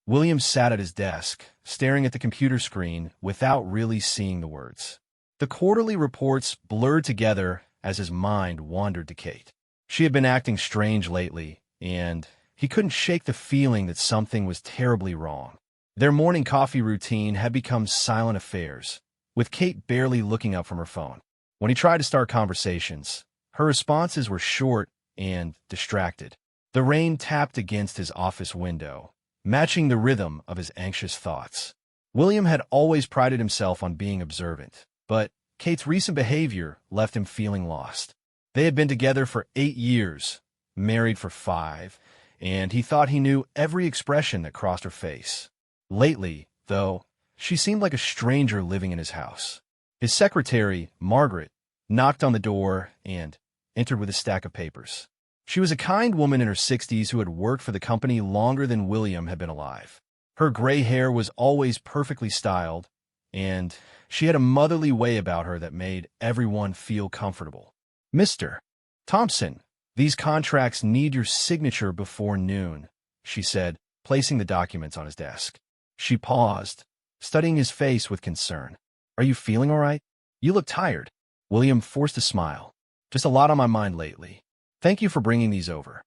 William sat at his desk, staring at the computer screen without really seeing the words. The quarterly reports blurred together as his mind wandered to Kate. She had been acting strange lately, and he couldn't shake the feeling that something was terribly wrong. Their morning coffee routine had become silent affairs, with Kate barely looking up from her phone. When he tried to start conversations, her responses were short and distracted. The rain tapped against his office window, matching the rhythm of his anxious thoughts. William had always prided himself on being observant, but Kate's recent behavior left him feeling lost. They had been together for 8 years, married for 5, and he thought he knew every expression that crossed her face. Lately, though, she seemed like a stranger living in his house. His secretary, Margaret, knocked on the door and entered with a stack of papers. She was a kind woman in her 60s who had worked for the company longer than William had been alive. Her gray hair was always perfectly styled, and she had a motherly way about her that made everyone feel comfortable. "Mr. Thompson, these contracts need your signature before noon," she said, placing the documents on his desk. She paused, studying his face with concern. "Are you feeling all right? You look tired." William forced a smile. "Just a lot on my mind lately. Thank you for bringing these over."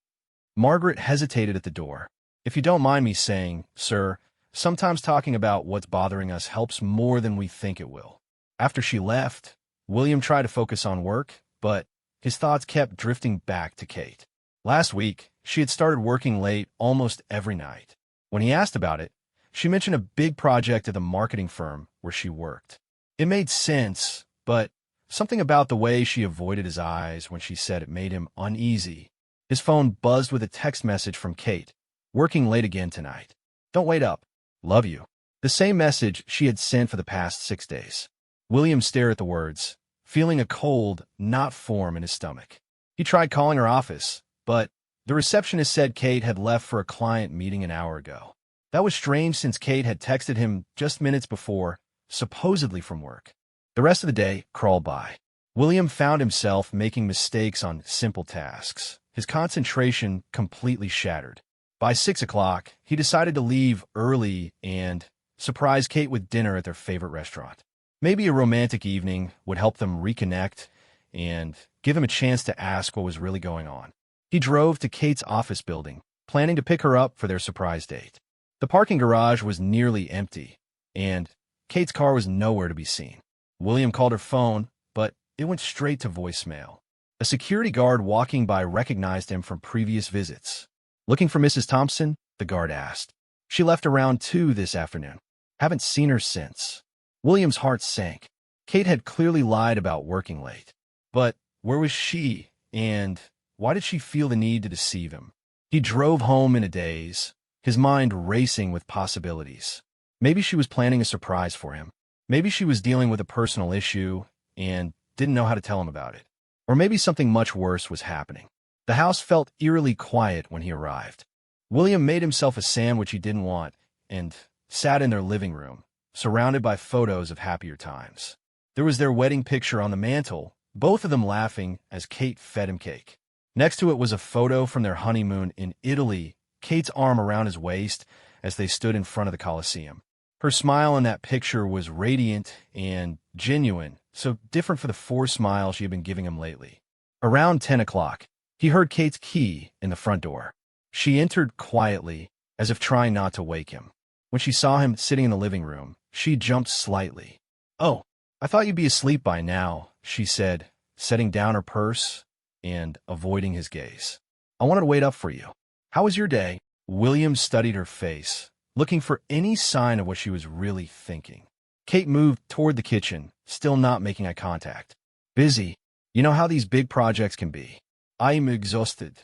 Margaret hesitated at the door. "If you don't mind me saying, sir, sometimes talking about what's bothering us helps more than we think it will." After she left, William tried to focus on work, but his thoughts kept drifting back to Kate. Last week, she had started working late almost every night. When he asked about it, she mentioned a big project at the marketing firm where she worked. It made sense, but something about the way she avoided his eyes when she said it made him uneasy. His phone buzzed with a text message from Kate. "Working late again tonight. Don't wait up. Love you." The same message she had sent for the past 6 days. William stared at the words, feeling a cold, not form in his stomach. He tried calling her office, but the receptionist said Kate had left for a client meeting an hour ago. That was strange since Kate had texted him just minutes before, supposedly from work. The rest of the day crawled by. William found himself making mistakes on simple tasks, his concentration completely shattered. By 6 o'clock, he decided to leave early and surprise Kate with dinner at their favorite restaurant. Maybe a romantic evening would help them reconnect and give him a chance to ask what was really going on. He drove to Kate's office building, planning to pick her up for their surprise date. The parking garage was nearly empty, and Kate's car was nowhere to be seen. William called her phone, but it went straight to voicemail. A security guard walking by recognized him from previous visits. "Looking for Mrs. Thompson?" the guard asked. "She left around 2 this afternoon. Haven't seen her since." William's heart sank. Kate had clearly lied about working late. But where was she, and why did she feel the need to deceive him? He drove home in a daze, his mind racing with possibilities. Maybe she was planning a surprise for him. Maybe she was dealing with a personal issue and didn't know how to tell him about it. Or maybe something much worse was happening. The house felt eerily quiet when he arrived. William made himself a sandwich he didn't want and sat in their living room, surrounded by photos of happier times. There was their wedding picture on the mantel, both of them laughing as Kate fed him cake. Next to it was a photo from their honeymoon in Italy, Kate's arm around his waist as they stood in front of the Colosseum. Her smile in that picture was radiant and genuine, so different for the forced smile she had been giving him lately. Around 10 o'clock, he heard Kate's key in the front door. She entered quietly, as if trying not to wake him. When she saw him sitting in the living room, she jumped slightly. "Oh, I thought you'd be asleep by now," she said, setting down her purse and avoiding his gaze. "I wanted to wait up for you. How was your day?" William studied her face, looking for any sign of what she was really thinking. Kate moved toward the kitchen, still not making eye contact. "Busy. You know how these big projects can be. I'm exhausted."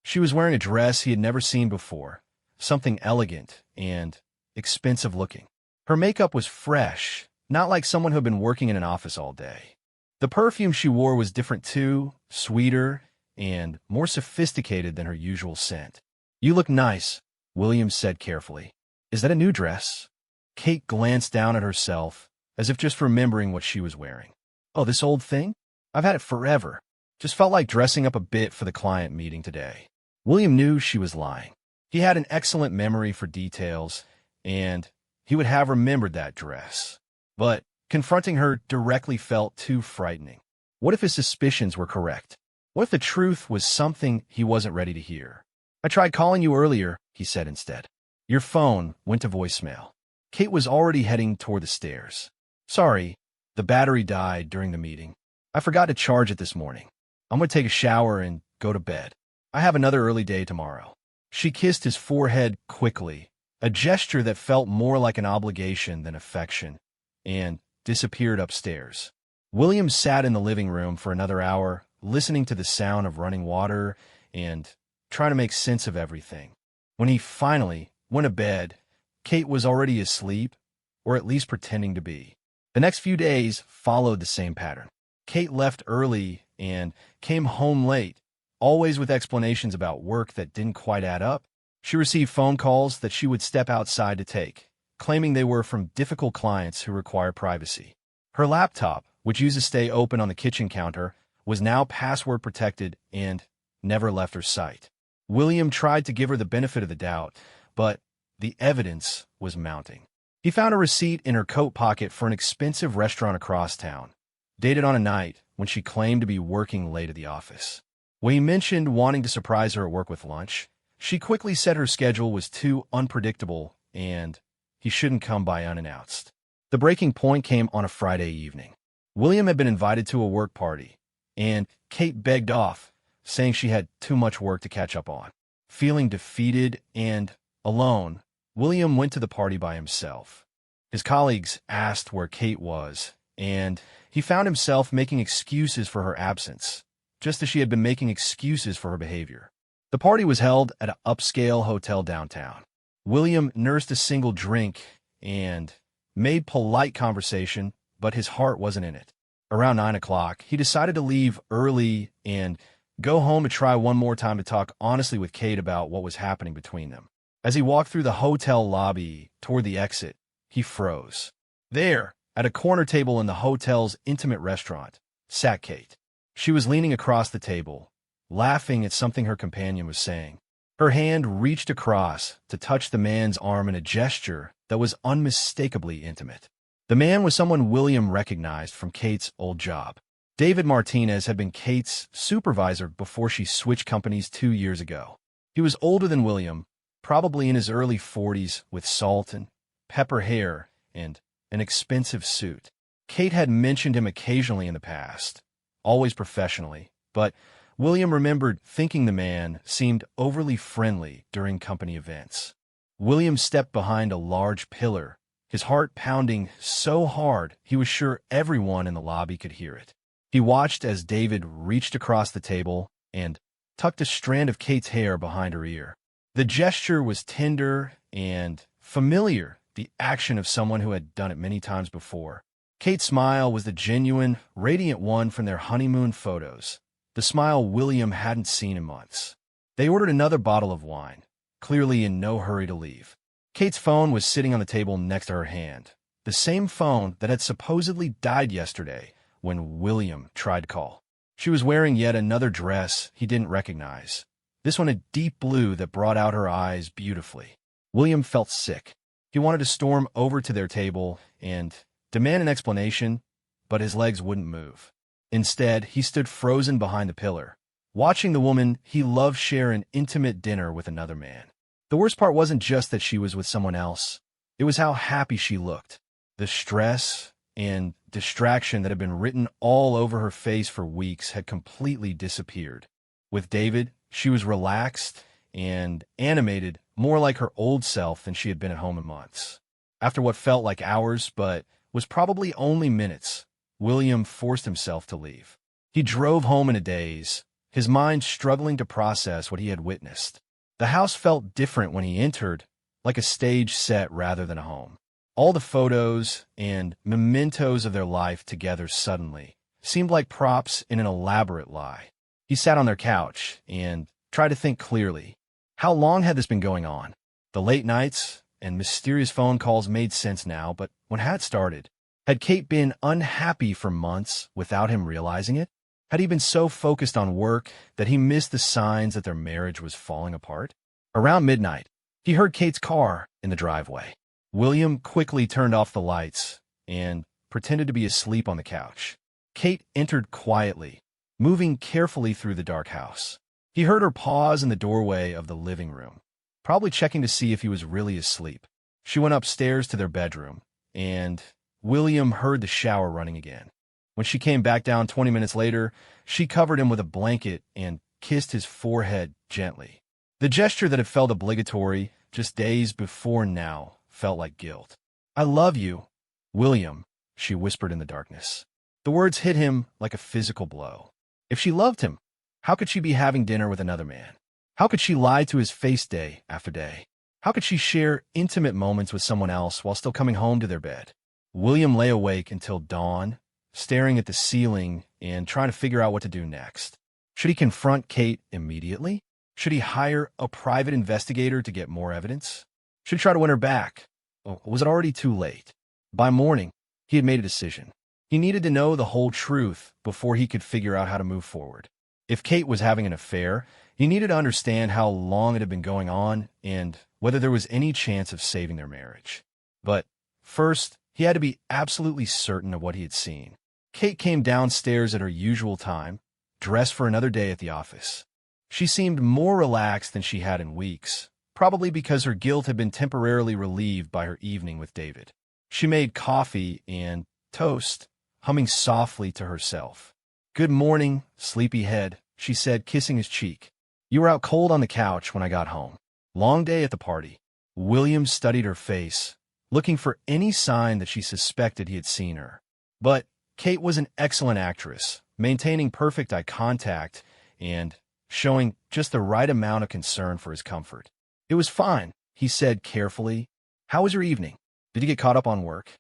She was wearing a dress he had never seen before, something elegant and expensive looking. Her makeup was fresh, not like someone who had been working in an office all day. The perfume she wore was different too, sweeter and more sophisticated than her usual scent. "You look nice," William said carefully. "Is that a new dress?" Kate glanced down at herself, as if just remembering what she was wearing. "Oh, this old thing? I've had it forever. Just felt like dressing up a bit for the client meeting today." William knew she was lying. He had an excellent memory for details, and he would have remembered that dress. But confronting her directly felt too frightening. What if his suspicions were correct? What if the truth was something he wasn't ready to hear? "I tried calling you earlier," he said instead. Your phone went to voicemail. Kate was already heading toward the stairs. "Sorry, the battery died during the meeting. I forgot to charge it this morning. I'm going to take a shower and go to bed. I have another early day tomorrow." She kissed his forehead quickly, a gesture that felt more like an obligation than affection, and disappeared upstairs. William sat in the living room for another hour, listening to the sound of running water and trying to make sense of everything. When he finally went to bed, Kate was already asleep, or at least pretending to be. The next few days followed the same pattern. Kate left early and came home late, always with explanations about work that didn't quite add up. She received phone calls that she would step outside to take, claiming they were from difficult clients who require privacy. Her laptop, which used to stay open on the kitchen counter, was now password protected and never left her sight. William tried to give her the benefit of the doubt, but the evidence was mounting. He found a receipt in her coat pocket for an expensive restaurant across town, dated on a night when she claimed to be working late at the office. When he mentioned wanting to surprise her at work with lunch, she quickly said her schedule was too unpredictable and he shouldn't come by unannounced. The breaking point came on a Friday evening. William had been invited to a work party, and Kate begged off, saying she had too much work to catch up on. Feeling defeated and alone, William went to the party by himself. His colleagues asked where Kate was, and he found himself making excuses for her absence, just as she had been making excuses for her behavior. The party was held at an upscale hotel downtown. William nursed a single drink and made polite conversation, but his heart wasn't in it. Around 9 o'clock, he decided to leave early and go home to try one more time to talk honestly with Kate about what was happening between them. As he walked through the hotel lobby toward the exit, he froze. There, at a corner table in the hotel's intimate restaurant, sat Kate. She was leaning across the table, laughing at something her companion was saying. Her hand reached across to touch the man's arm in a gesture that was unmistakably intimate. The man was someone William recognized from Kate's old job. David Martinez had been Kate's supervisor before she switched companies 2 years ago. He was older than William, probably in his early 40s, with salt and pepper hair and an expensive suit. Kate had mentioned him occasionally in the past, always professionally, but William remembered thinking the man seemed overly friendly during company events. William stepped behind a large pillar, his heart pounding so hard he was sure everyone in the lobby could hear it. He watched as David reached across the table and tucked a strand of Kate's hair behind her ear. The gesture was tender and familiar, the action of someone who had done it many times before. Kate's smile was the genuine, radiant one from their honeymoon photos, the smile William hadn't seen in months. They ordered another bottle of wine, clearly in no hurry to leave. Kate's phone was sitting on the table next to her hand, the same phone that had supposedly died yesterday when William tried to call. She was wearing yet another dress he didn't recognize, this one a deep blue that brought out her eyes beautifully. William felt sick. He wanted to storm over to their table and demand an explanation, but his legs wouldn't move. Instead, he stood frozen behind the pillar, watching the woman he loved share an intimate dinner with another man. The worst part wasn't just that she was with someone else. It was how happy she looked. The stress and distraction that had been written all over her face for weeks had completely disappeared. With David, she was relaxed and animated, more like her old self than she had been at home in months. After what felt like hours, but was probably only minutes, William forced himself to leave. He drove home in a daze, his mind struggling to process what he had witnessed. The house felt different when he entered, like a stage set rather than a home. All the photos and mementos of their life together suddenly seemed like props in an elaborate lie. He sat on their couch and tried to think clearly. How long had this been going on? The late nights and mysterious phone calls made sense now, but when had it started? Had Kate been unhappy for months without him realizing it? Had he been so focused on work that he missed the signs that their marriage was falling apart? Around midnight, he heard Kate's car in the driveway. William quickly turned off the lights and pretended to be asleep on the couch. Kate entered quietly, moving carefully through the dark house. He heard her pause in the doorway of the living room, probably checking to see if he was really asleep. She went upstairs to their bedroom, and William heard the shower running again. When she came back down 20 minutes later, she covered him with a blanket and kissed his forehead gently. The gesture that had felt obligatory just days before now felt like guilt. "I love you, William," she whispered in the darkness. The words hit him like a physical blow. If she loved him, how could she be having dinner with another man? How could she lie to his face day after day? How could she share intimate moments with someone else while still coming home to their bed? William lay awake until dawn, staring at the ceiling and trying to figure out what to do next. Should he confront Kate immediately? Should he hire a private investigator to get more evidence? Should he try to win her back? Or was it already too late? By morning, he had made a decision. He needed to know the whole truth before he could figure out how to move forward. If Kate was having an affair, he needed to understand how long it had been going on and whether there was any chance of saving their marriage. But first, he had to be absolutely certain of what he had seen. Kate came downstairs at her usual time, dressed for another day at the office. She seemed more relaxed than she had in weeks, probably because her guilt had been temporarily relieved by her evening with David. She made coffee and toast, humming softly to herself. "Good morning, sleepyhead," she said, kissing his cheek. "You were out cold on the couch when I got home. Long day at the party." William studied her face, looking for any sign that she suspected he had seen her. But Kate was an excellent actress, maintaining perfect eye contact and showing just the right amount of concern for his comfort. "It was fine," he said carefully. "How was your evening? Did you get caught up on work?"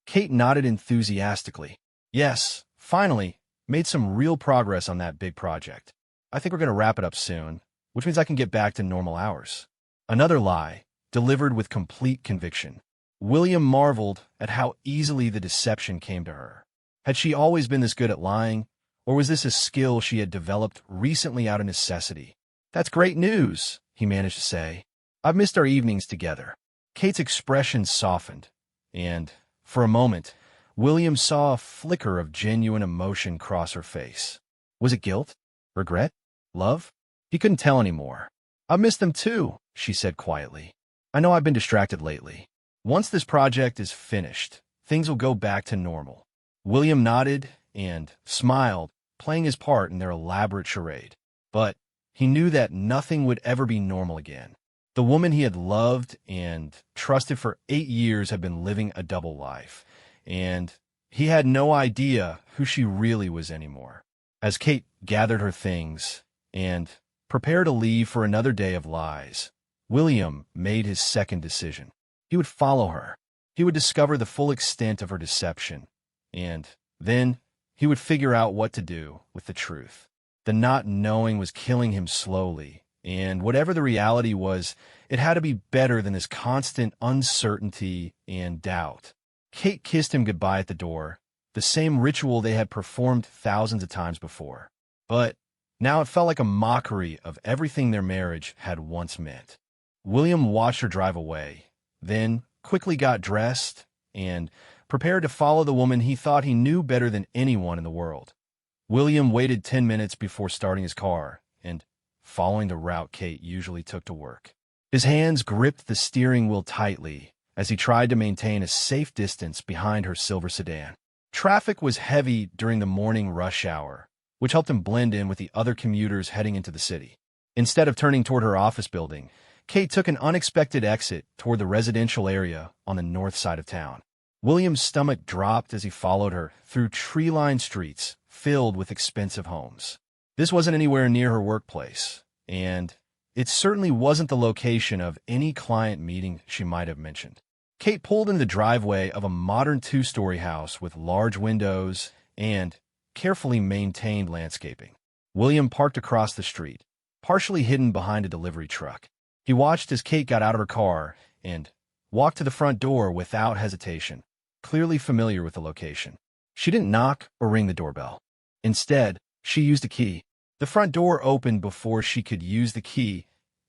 Kate nodded enthusiastically. "Yes, finally, made some real progress on that big project. I think we're going to wrap it up soon, which means I can get back to normal hours." Another lie, delivered with complete conviction. William marveled at how easily the deception came to her. Had she always been this good at lying, or was this a skill she had developed recently out of necessity? "That's great news," he managed to say. "I've missed our evenings together." Kate's expression softened, and, for a moment, William saw a flicker of genuine emotion cross her face. Was it guilt? Regret? Love? He couldn't tell anymore. "I've missed them too," she said quietly. "I know I've been distracted lately. Once this project is finished, things will go back to normal." William nodded and smiled, playing his part in their elaborate charade. But he knew that nothing would ever be normal again. The woman he had loved and trusted for 8 years had been living a double life, and he had no idea who she really was anymore. As Kate gathered her things and prepared to leave for another day of lies, William made his second decision. He would follow her. He would discover the full extent of her deception, and then he would figure out what to do with the truth. The not knowing was killing him slowly, and whatever the reality was, it had to be better than this constant uncertainty and doubt. Kate kissed him goodbye at the door, the same ritual they had performed thousands of times before. But now it felt like a mockery of everything their marriage had once meant. William watched her drive away, then quickly got dressed and prepared to follow the woman he thought he knew better than anyone in the world. William waited 10 minutes before starting his car and following the route Kate usually took to work. His hands gripped the steering wheel tightly as he tried to maintain a safe distance behind her silver sedan. Traffic was heavy during the morning rush hour, which helped him blend in with the other commuters heading into the city. Instead of turning toward her office building, Kate took an unexpected exit toward the residential area on the north side of town. William's stomach dropped as he followed her through tree-lined streets filled with expensive homes. This wasn't anywhere near her workplace, and it certainly wasn't the location of any client meeting she might have mentioned. Kate pulled into the driveway of a modern 2-story house with large windows and carefully maintained landscaping. William parked across the street, partially hidden behind a delivery truck. He watched as Kate got out of her car and walked to the front door without hesitation, clearly familiar with the location. She didn't knock or ring the doorbell. Instead, she used a key. The front door opened before she could use the key,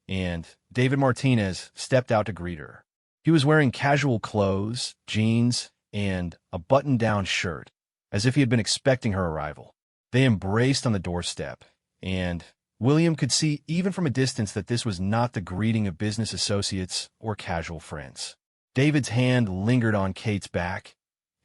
and David Martinez stepped out to greet her. He was wearing casual clothes, jeans, and a button-down shirt, as if he had been expecting her arrival. They embraced on the doorstep, and William could see even from a distance that this was not the greeting of business associates or casual friends. David's hand lingered on Kate's back,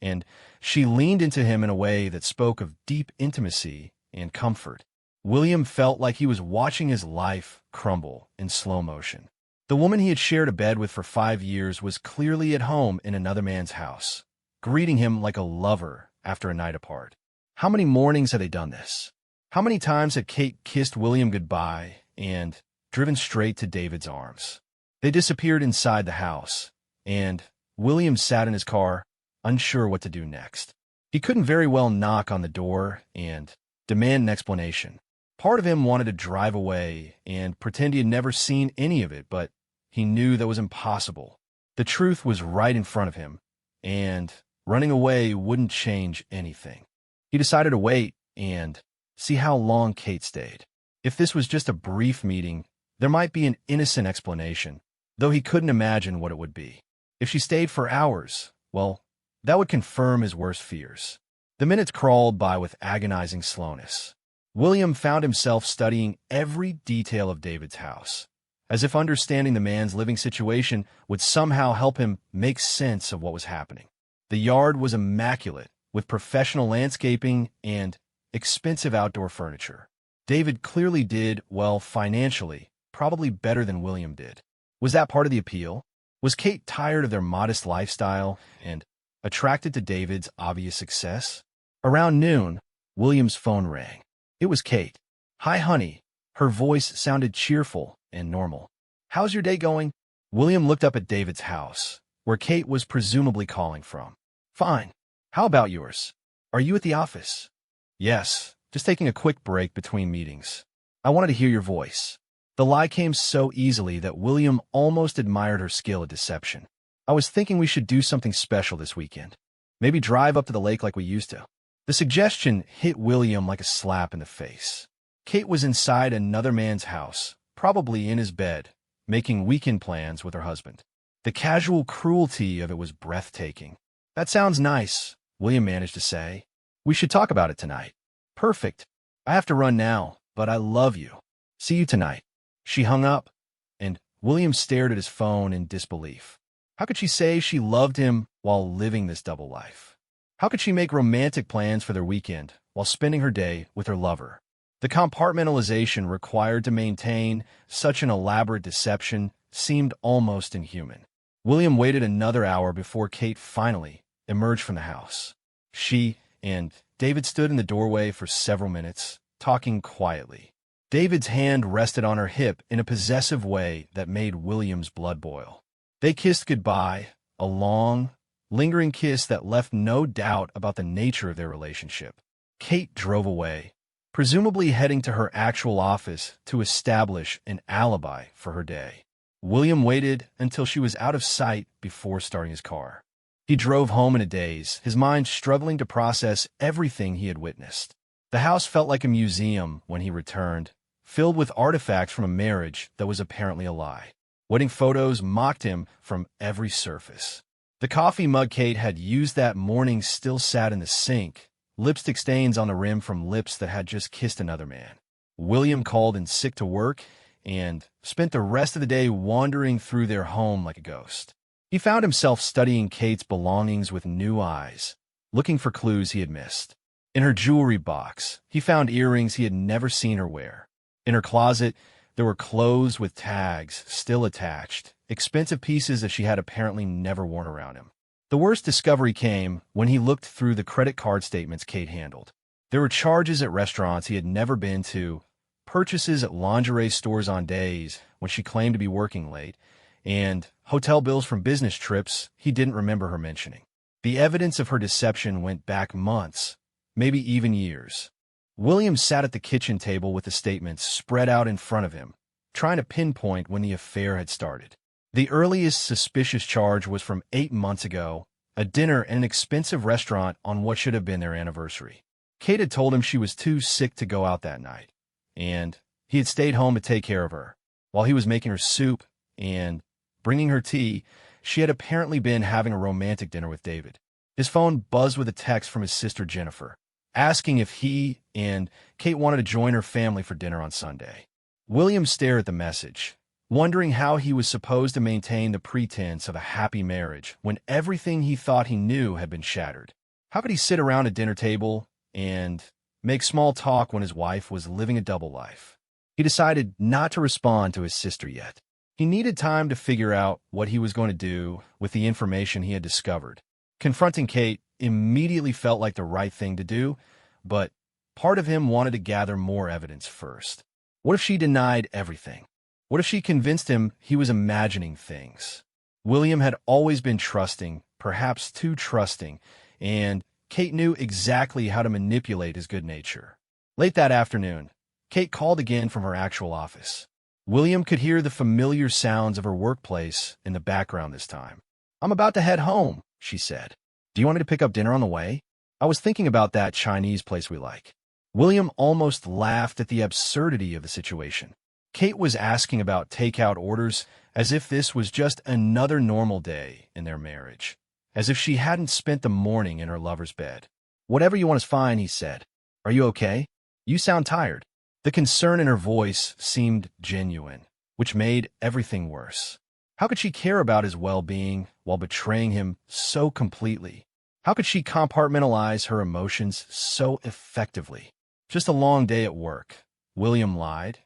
and she leaned into him in a way that spoke of deep intimacy and comfort. William felt like he was watching his life crumble in slow motion. The woman he had shared a bed with for 5 years was clearly at home in another man's house, greeting him like a lover after a night apart. How many mornings had they done this? How many times had Kate kissed William goodbye and driven straight to David's arms? They disappeared inside the house, and William sat in his car, unsure what to do next. He couldn't very well knock on the door and demand an explanation. Part of him wanted to drive away and pretend he had never seen any of it, but he knew that was impossible. The truth was right in front of him, and running away wouldn't change anything. He decided to wait and see how long Kate stayed. If this was just a brief meeting, there might be an innocent explanation, though he couldn't imagine what it would be. If she stayed for hours, well, that would confirm his worst fears. The minutes crawled by with agonizing slowness. William found himself studying every detail of David's house, as if understanding the man's living situation would somehow help him make sense of what was happening. The yard was immaculate, with professional landscaping and expensive outdoor furniture. David clearly did well financially, probably better than William did. Was that part of the appeal? Was Kate tired of their modest lifestyle and attracted to David's obvious success? Around noon, William's phone rang. It was Kate. "Hi, honey." Her voice sounded cheerful and normal. "How's your day going?" William looked up at David's house, where Kate was presumably calling from. "Fine. How about yours? Are you at the office?" "Yes, just taking a quick break between meetings. I wanted to hear your voice." The lie came so easily that William almost admired her skill at deception. "I was thinking we should do something special this weekend. Maybe drive up to the lake like we used to." The suggestion hit William like a slap in the face. Kate was inside another man's house, probably in his bed, making weekend plans with her husband. The casual cruelty of it was breathtaking. "That sounds nice," William managed to say. "We should talk about it tonight." "Perfect. I have to run now, but I love you. See you tonight." She hung up, and William stared at his phone in disbelief. How could she say she loved him while living this double life? How could she make romantic plans for their weekend while spending her day with her lover? The compartmentalization required to maintain such an elaborate deception seemed almost inhuman. William waited another hour before Kate finally emerged from the house. She and David stood in the doorway for several minutes, talking quietly. David's hand rested on her hip in a possessive way that made William's blood boil. They kissed goodbye, a long, lingering kiss that left no doubt about the nature of their relationship. Kate drove away, presumably heading to her actual office to establish an alibi for her day. William waited until she was out of sight before starting his car. He drove home in a daze, his mind struggling to process everything he had witnessed. The house felt like a museum when he returned, filled with artifacts from a marriage that was apparently a lie. Wedding photos mocked him from every surface. The coffee mug Kate had used that morning still sat in the sink, lipstick stains on the rim from lips that had just kissed another man. William called in sick to work and spent the rest of the day wandering through their home like a ghost. He found himself studying Kate's belongings with new eyes, looking for clues he had missed. In her jewelry box, he found earrings he had never seen her wear. In her closet, there were clothes with tags still attached, expensive pieces that she had apparently never worn around him. The worst discovery came when he looked through the credit card statements Kate handled. There were charges at restaurants he had never been to, purchases at lingerie stores on days when she claimed to be working late, and hotel bills from business trips he didn't remember her mentioning. The evidence of her deception went back months, maybe even years. William sat at the kitchen table with the statements spread out in front of him, trying to pinpoint when the affair had started. The earliest suspicious charge was from 8 months ago, a dinner at an expensive restaurant on what should have been their anniversary. Kate had told him she was too sick to go out that night, and he had stayed home to take care of her. While he was making her soup and bringing her tea, she had apparently been having a romantic dinner with David. His phone buzzed with a text from his sister Jennifer, asking if he and Kate wanted to join her family for dinner on Sunday. William stared at the message, wondering how he was supposed to maintain the pretense of a happy marriage when everything he thought he knew had been shattered. How could he sit around a dinner table and make small talk when his wife was living a double life? He decided not to respond to his sister yet. He needed time to figure out what he was going to do with the information he had discovered. Confronting Kate immediately felt like the right thing to do, but part of him wanted to gather more evidence first. What if she denied everything? What if she convinced him he was imagining things? William had always been trusting, perhaps too trusting, and Kate knew exactly how to manipulate his good nature. Late that afternoon, Kate called again from her actual office. William could hear the familiar sounds of her workplace in the background this time. "I'm about to head home," she said. "Do you want me to pick up dinner on the way? I was thinking about that Chinese place we like." William almost laughed at the absurdity of the situation. Kate was asking about takeout orders as if this was just another normal day in their marriage, as if she hadn't spent the morning in her lover's bed. "Whatever you want is fine," he said. "Are you okay? You sound tired." The concern in her voice seemed genuine, which made everything worse. How could she care about his well-being while betraying him so completely? How could she compartmentalize her emotions so effectively? "Just a long day at work," William lied,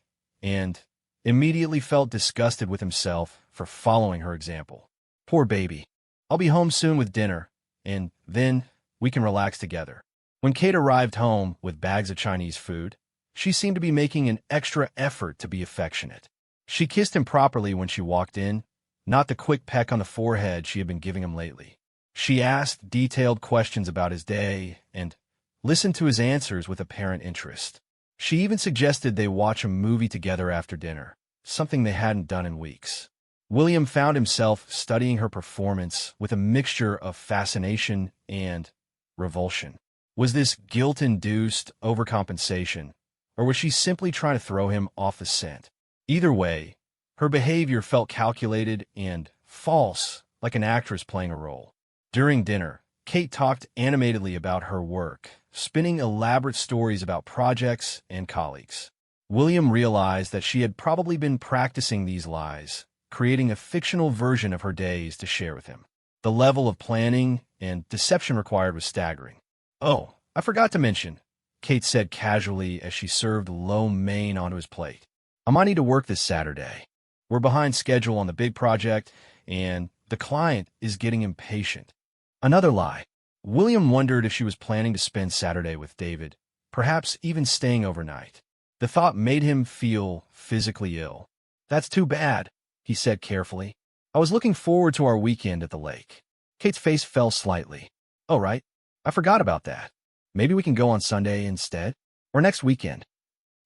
and immediately felt disgusted with himself for following her example. "Poor baby. I'll be home soon with dinner, and then we can relax together." When Kate arrived home with bags of Chinese food, she seemed to be making an extra effort to be affectionate. She kissed him properly when she walked in, not the quick peck on the forehead she had been giving him lately. She asked detailed questions about his day and listened to his answers with apparent interest. She even suggested they watch a movie together after dinner, something they hadn't done in weeks. William found himself studying her performance with a mixture of fascination and revulsion. Was this guilt-induced overcompensation, or was she simply trying to throw him off the scent? Either way, her behavior felt calculated and false, like an actress playing a role. During dinner, Kate talked animatedly about her work, spinning elaborate stories about projects and colleagues. William realized that she had probably been practicing these lies, creating a fictional version of her days to share with him. The level of planning and deception required was staggering. "Oh, I forgot to mention," Kate said casually as she served lo mein onto his plate. "I might need to work this Saturday. We're behind schedule on the big project, and the client is getting impatient." Another lie. William wondered if she was planning to spend Saturday with David, perhaps even staying overnight. The thought made him feel physically ill. "That's too bad," he said carefully. "I was looking forward to our weekend at the lake." Kate's face fell slightly. "Oh, right. I forgot about that. Maybe we can go on Sunday instead? Or next weekend?"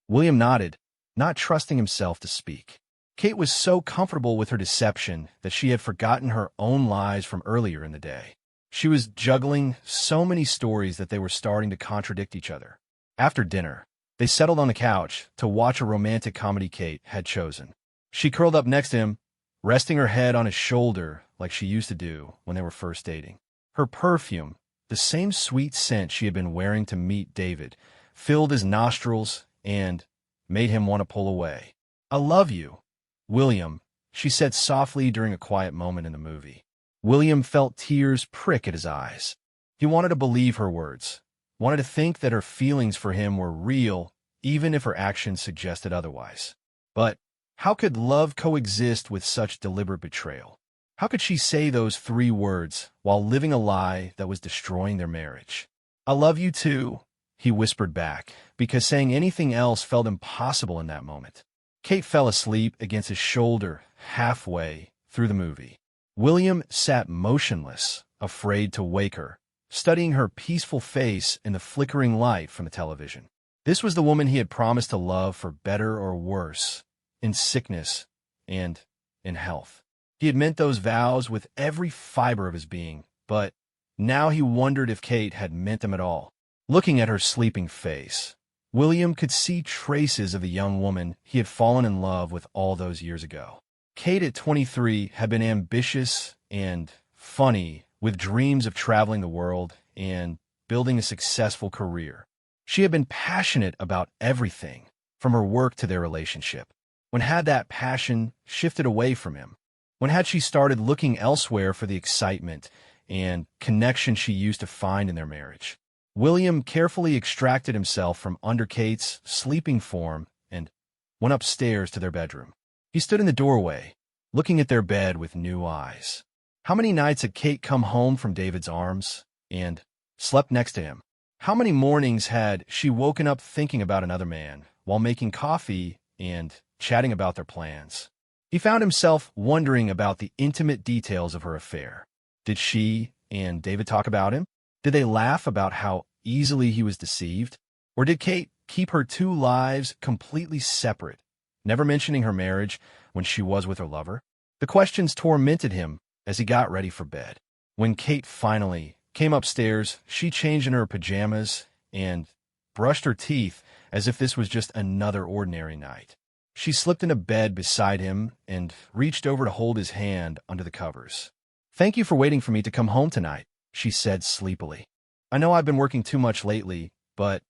William nodded, not trusting himself to speak. Kate was so comfortable with her deception that she had forgotten her own lies from earlier in the day. She was juggling so many stories that they were starting to contradict each other. After dinner, they settled on the couch to watch a romantic comedy Kate had chosen. She curled up next to him, resting her head on his shoulder like she used to do when they were first dating. Her perfume, the same sweet scent she had been wearing to meet David, filled his nostrils and made him want to pull away. "I love you, William," she said softly during a quiet moment in the movie. William felt tears prick at his eyes. He wanted to believe her words, wanted to think that her feelings for him were real, even if her actions suggested otherwise. But how could love coexist with such deliberate betrayal? How could she say those 3 words while living a lie that was destroying their marriage? "I love you too," he whispered back, because saying anything else felt impossible in that moment. Kate fell asleep against his shoulder halfway through the movie. William sat motionless, afraid to wake her, studying her peaceful face in the flickering light from the television. This was the woman he had promised to love for better or worse, in sickness and in health. He had meant those vows with every fiber of his being, but now he wondered if Kate had meant them at all. Looking at her sleeping face, William could see traces of the young woman he had fallen in love with all those years ago. Kate at 23 had been ambitious and funny, with dreams of traveling the world and building a successful career. She had been passionate about everything, from her work to their relationship. When had that passion shifted away from him? When had she started looking elsewhere for the excitement and connection she used to find in their marriage? William carefully extracted himself from under Kate's sleeping form and went upstairs to their bedroom. He stood in the doorway, looking at their bed with new eyes. How many nights had Kate come home from David's arms and slept next to him? How many mornings had she woken up thinking about another man while making coffee and chatting about their plans? He found himself wondering about the intimate details of her affair. Did she and David talk about him? Did they laugh about how easily he was deceived? Or did Kate keep her two lives completely separate, never mentioning her marriage when she was with her lover? The questions tormented him as he got ready for bed. When Kate finally came upstairs, she changed in her pajamas and brushed her teeth as if this was just another ordinary night. She slipped into bed beside him and reached over to hold his hand under the covers. "Thank you for waiting for me to come home tonight," she said sleepily. "I know I've been working too much lately, but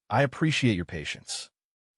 I appreciate your patience."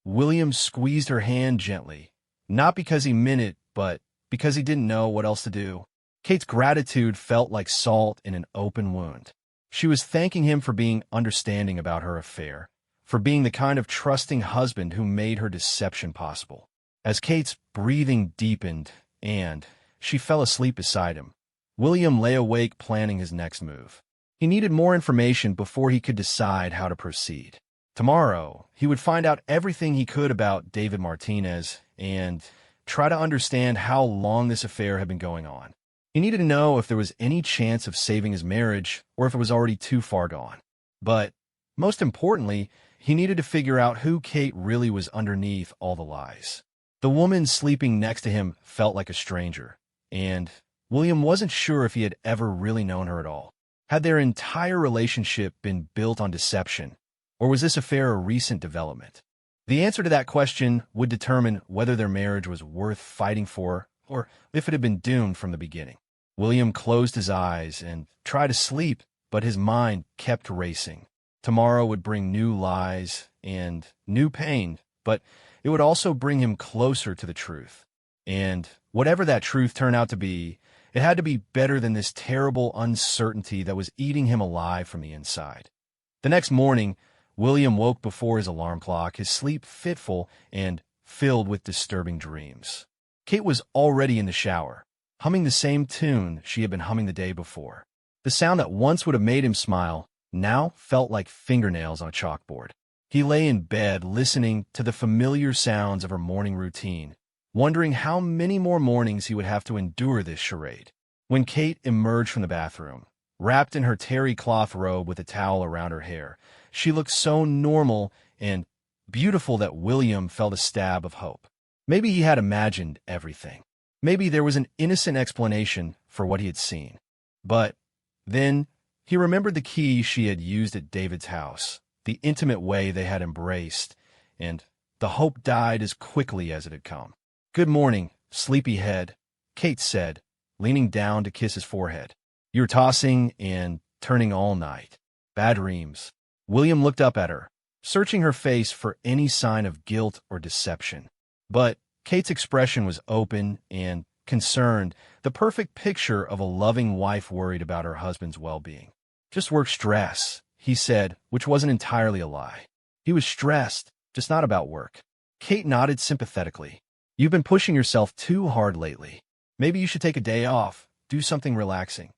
William squeezed her hand gently, not because he meant it, but because he didn't know what else to do. Kate's gratitude felt like salt in an open wound. She was thanking him for being understanding about her affair, for being the kind of trusting husband who made her deception possible. As Kate's breathing deepened and she fell asleep beside him, William lay awake planning his next move. He needed more information before he could decide how to proceed. Tomorrow, he would find out everything he could about David Martinez and try to understand how long this affair had been going on. He needed to know if there was any chance of saving his marriage or if it was already too far gone. But most importantly, he needed to figure out who Kate really was underneath all the lies. The woman sleeping next to him felt like a stranger, and William wasn't sure if he had ever really known her at all. Had their entire relationship been built on deception, or was this affair a recent development? The answer to that question would determine whether their marriage was worth fighting for or if it had been doomed from the beginning. William closed his eyes and tried to sleep, but his mind kept racing. Tomorrow would bring new lies and new pain, but it would also bring him closer to the truth. And whatever that truth turned out to be, it had to be better than this terrible uncertainty that was eating him alive from the inside. The next morning, William woke before his alarm clock, his sleep fitful and filled with disturbing dreams. Kate was already in the shower, humming the same tune she had been humming the day before. The sound that once would have made him smile now felt like fingernails on a chalkboard. He lay in bed listening to the familiar sounds of her morning routine, wondering how many more mornings he would have to endure this charade. When Kate emerged from the bathroom, wrapped in her terry cloth robe with a towel around her hair, she looked so normal and beautiful that William felt a stab of hope. Maybe he had imagined everything. Maybe there was an innocent explanation for what he had seen. But then he remembered the key she had used at David's house, the intimate way they had embraced, and the hope died as quickly as it had come. "Good morning, sleepyhead," Kate said, leaning down to kiss his forehead. "You're tossing and turning all night. Bad dreams." William looked up at her, searching her face for any sign of guilt or deception. But Kate's expression was open and concerned, the perfect picture of a loving wife worried about her husband's well-being. "Just work stress," he said, which wasn't entirely a lie. He was stressed, just not about work. Kate nodded sympathetically. "You've been pushing yourself too hard lately. Maybe you should take a day off, do something relaxing."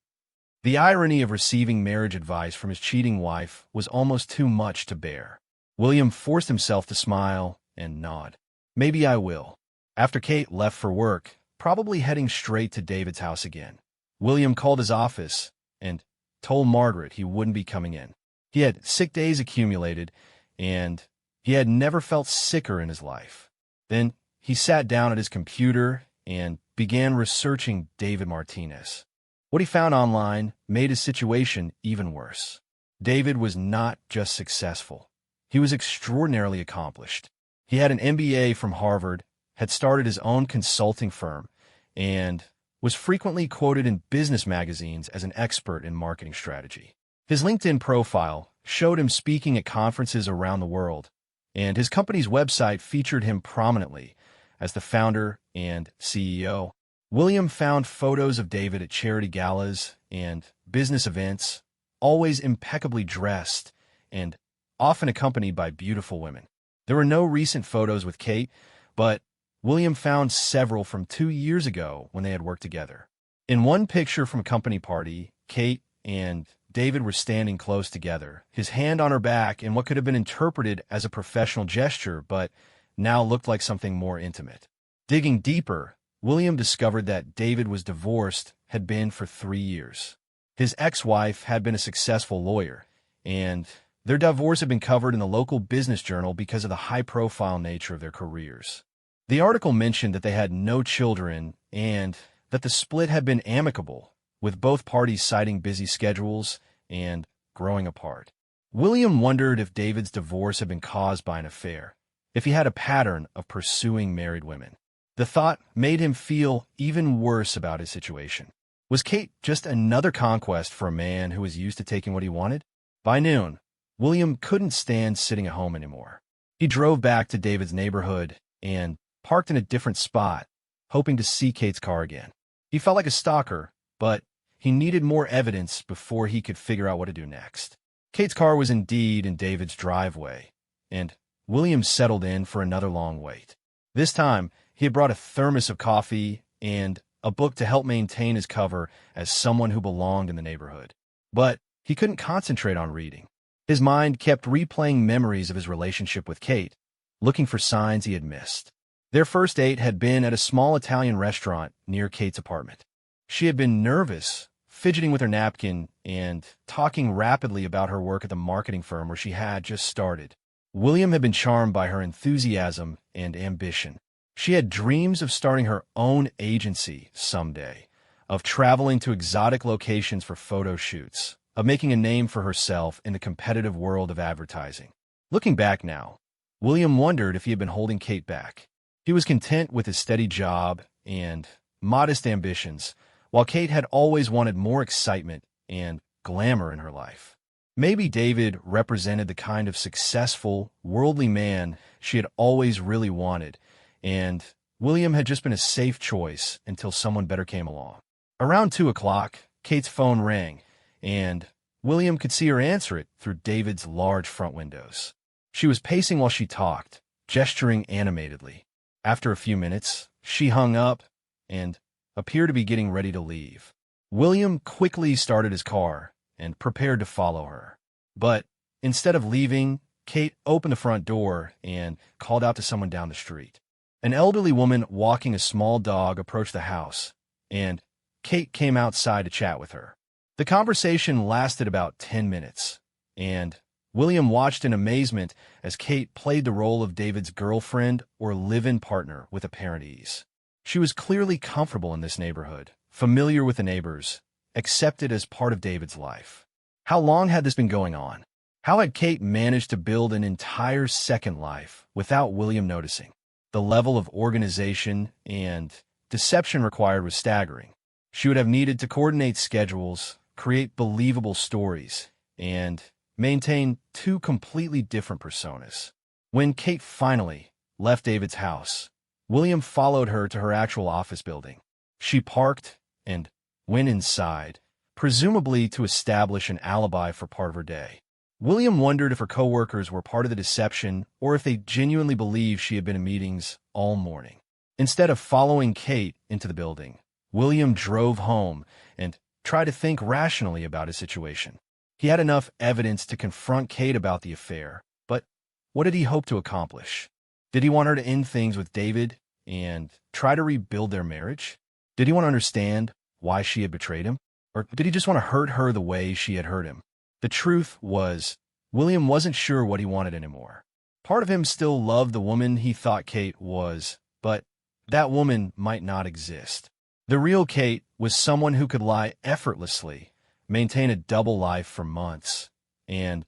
The irony of receiving marriage advice from his cheating wife was almost too much to bear. William forced himself to smile and nod. "Maybe I will." After Kate left for work, probably heading straight to David's house again, William called his office and told Margaret he wouldn't be coming in. He had sick days accumulated, and he had never felt sicker in his life. Then he sat down at his computer and began researching David Martinez. What he found online made his situation even worse. David was not just successful. He was extraordinarily accomplished. He had an MBA from Harvard, had started his own consulting firm, and was frequently quoted in business magazines as an expert in marketing strategy. His LinkedIn profile showed him speaking at conferences around the world, and his company's website featured him prominently as the founder and CEO. William found photos of David at charity galas and business events, always impeccably dressed and often accompanied by beautiful women. There were no recent photos with Kate, but William found several from 2 years ago when they had worked together. In one picture from a company party, Kate and David were standing close together, his hand on her back in what could have been interpreted as a professional gesture, but now looked like something more intimate. Digging deeper, William discovered that David was divorced, had been for 3 years. His ex-wife had been a successful lawyer, and their divorce had been covered in the local business journal because of the high-profile nature of their careers. The article mentioned that they had no children and that the split had been amicable, with both parties citing busy schedules and growing apart. William wondered if David's divorce had been caused by an affair, if he had a pattern of pursuing married women. The thought made him feel even worse about his situation. Was Kate just another conquest for a man who was used to taking what he wanted? By noon, William couldn't stand sitting at home anymore. He drove back to David's neighborhood and parked in a different spot, hoping to see Kate's car again. He felt like a stalker, but he needed more evidence before he could figure out what to do next. Kate's car was indeed in David's driveway, and William settled in for another long wait. This time, he had brought a thermos of coffee and a book to help maintain his cover as someone who belonged in the neighborhood. But he couldn't concentrate on reading. His mind kept replaying memories of his relationship with Kate, looking for signs he had missed. Their first date had been at a small Italian restaurant near Kate's apartment. She had been nervous, fidgeting with her napkin and talking rapidly about her work at the marketing firm where she had just started. William had been charmed by her enthusiasm and ambition. She had dreams of starting her own agency someday, of traveling to exotic locations for photo shoots, of making a name for herself in the competitive world of advertising. Looking back now, William wondered if he had been holding Kate back. He was content with his steady job and modest ambitions, while Kate had always wanted more excitement and glamour in her life. Maybe David represented the kind of successful, worldly man she had always really wanted, and William had just been a safe choice until someone better came along. Around 2 o'clock, Kate's phone rang, and William could see her answer it through David's large front windows. She was pacing while she talked, gesturing animatedly. After a few minutes, she hung up and appeared to be getting ready to leave. William quickly started his car and prepared to follow her. But instead of leaving, Kate opened the front door and called out to someone down the street. An elderly woman walking a small dog approached the house, and Kate came outside to chat with her. The conversation lasted about 10 minutes, and William watched in amazement as Kate played the role of David's girlfriend or live-in partner with apparent ease. She was clearly comfortable in this neighborhood, familiar with the neighbors, accepted as part of David's life. How long had this been going on? How had Kate managed to build an entire second life without William noticing? The level of organization and deception required was staggering. She would have needed to coordinate schedules, create believable stories, and maintain 2 completely different personas. When Kate finally left David's house, William followed her to her actual office building. She parked and went inside, presumably to establish an alibi for part of her day. William wondered if her coworkers were part of the deception or if they genuinely believed she had been in meetings all morning. Instead of following Kate into the building, William drove home and tried to think rationally about his situation. He had enough evidence to confront Kate about the affair, but what did he hope to accomplish? Did he want her to end things with David and try to rebuild their marriage? Did he want to understand why she had betrayed him? Or did he just want to hurt her the way she had hurt him? The truth was, William wasn't sure what he wanted anymore. Part of him still loved the woman he thought Kate was, but that woman might not exist. The real Kate was someone who could lie effortlessly, maintain a double life for months, and